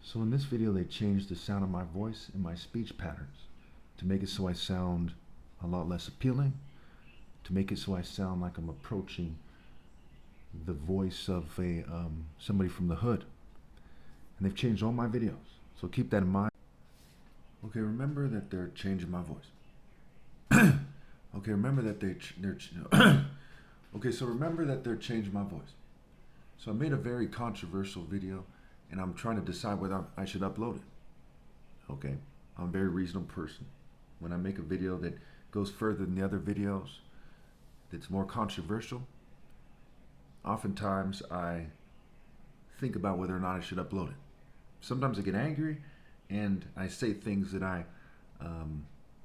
So in this video, they changed the sound of my voice and my speech patterns to make it so I sound a lot less appealing, to make it so I sound like I'm approaching the voice of somebody from the hood. And they've changed all my videos, so keep that in mind. Okay, remember that they're changing my voice. Okay, remember that okay, so remember that they're changing my voice. So I made a very controversial video, and I'm trying to decide whether I should upload it. Okay, I'm a very reasonable person. When I make a video that goes further than the other videos, that's more controversial, oftentimes I think about whether or not I should upload it. Sometimes I get angry and I say things that I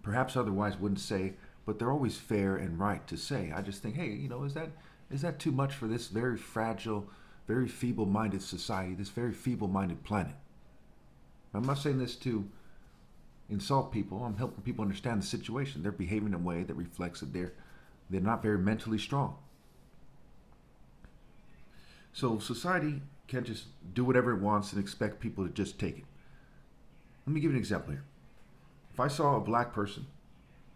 perhaps otherwise wouldn't say, but they're always fair and right to say. I just think, hey, is that too much for this very fragile, very feeble-minded society, this very feeble-minded planet? I'm not saying this to insult people. I'm helping people understand the situation. They're behaving in a way that reflects that they're not very mentally strong. So society can't just do whatever it wants and expect people to just take it. Let me give you an example here. If I saw a black person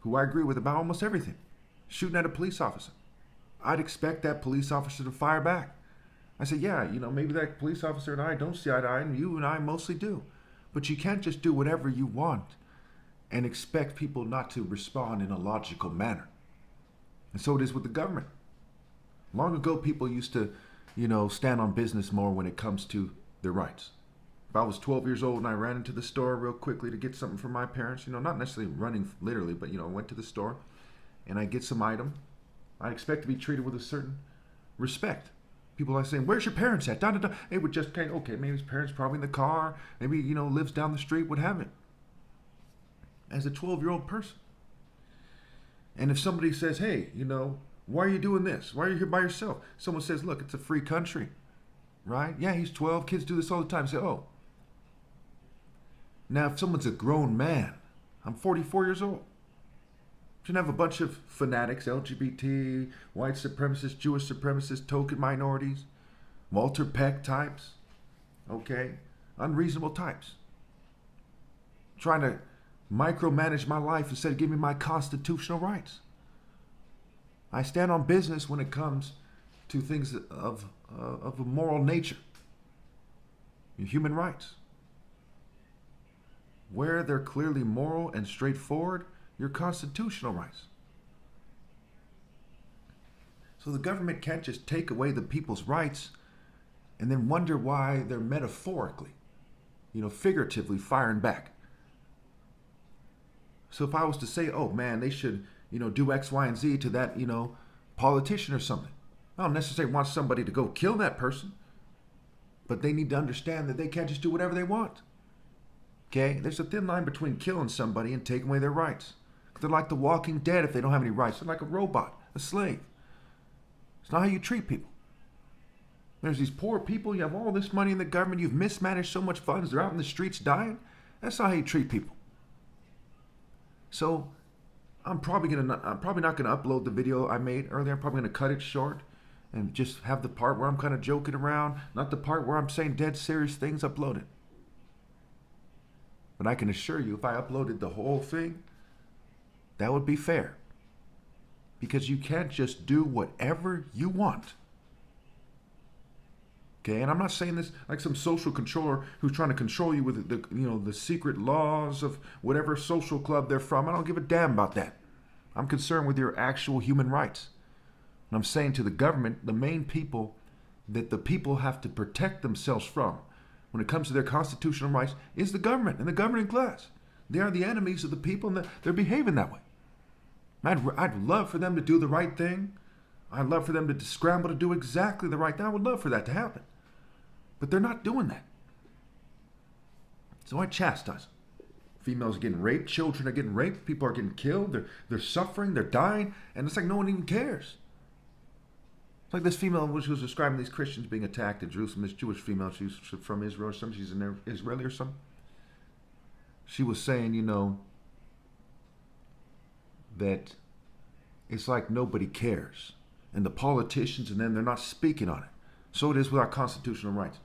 who I agree with about almost everything shooting at a police officer, I'd expect that police officer to fire back. I say, yeah, maybe that police officer and I don't see eye to eye, and you and I mostly do. But you can't just do whatever you want and expect people not to respond in a logical manner. And so it is with the government. Long ago, people used to, stand on business more when it comes to their rights. If I was 12 years old and I ran into the store real quickly to get something for my parents, not necessarily running literally, but, went to the store and I get some item, I expect to be treated with a certain respect. People are saying, where's your parents at? Da, da, da. It would just kind of, okay, maybe his parents probably in the car, maybe, lives down the street, what have it. As a 12-year-old person. And if somebody says, hey, why are you doing this? Why are you here by yourself? Someone says, look, it's a free country, right? Yeah, he's 12. Kids do this all the time. Say, oh. Now, if someone's a grown man, I'm 44 years old. Shouldn't have a bunch of fanatics, LGBT, white supremacists, Jewish supremacists, token minorities, Walter Peck types, okay? Unreasonable types. Trying to micromanage my life instead of giving me my constitutional rights. I stand on business when it comes to things of a moral nature. Human rights. Where they're clearly moral and straightforward, your constitutional rights. So the government can't just take away the people's rights and then wonder why they're metaphorically, figuratively firing back. So if I was to say, oh man, they should, do X, Y, and Z to that, politician or something, I don't necessarily want somebody to go kill that person, but they need to understand that they can't just do whatever they want. Okay? There's a thin line between killing somebody and taking away their rights. They're like the Walking Dead if they don't have any rights. They're like a robot, a slave. It's not how you treat people. There's these poor people, you have all this money in the government, you've mismanaged so much funds, they're out in the streets dying. That's not how you treat people. So I'm probably not gonna upload the video I made earlier. I'm probably gonna cut it short and just have the part where I'm kind of joking around, not the part where I'm saying dead serious things uploaded. But I can assure you, if I uploaded the whole thing, that would be fair. Because you can't just do whatever you want. Okay, and I'm not saying this like some social controller who's trying to control you with the secret laws of whatever social club they're from. I don't give a damn about that. I'm concerned with your actual human rights. And I'm saying to the government, the main people that the people have to protect themselves from when it comes to their constitutional rights is the government and the governing class. They are the enemies of the people, and they're behaving that way. I'd love for them to do the right thing. I'd love for them to scramble to do exactly the right thing. I would love for that to happen. But they're not doing that. So I chastise them. Females are getting raped. Children are getting raped. People are getting killed. They're suffering. They're dying. And it's like no one even cares. It's like this female, which was describing these Christians being attacked in Jerusalem, this Jewish female. She's from Israel or something. She's an Israeli or something. She was saying, that it's like nobody cares. And the politicians, and then they're not speaking on it. So it is with our constitutional rights.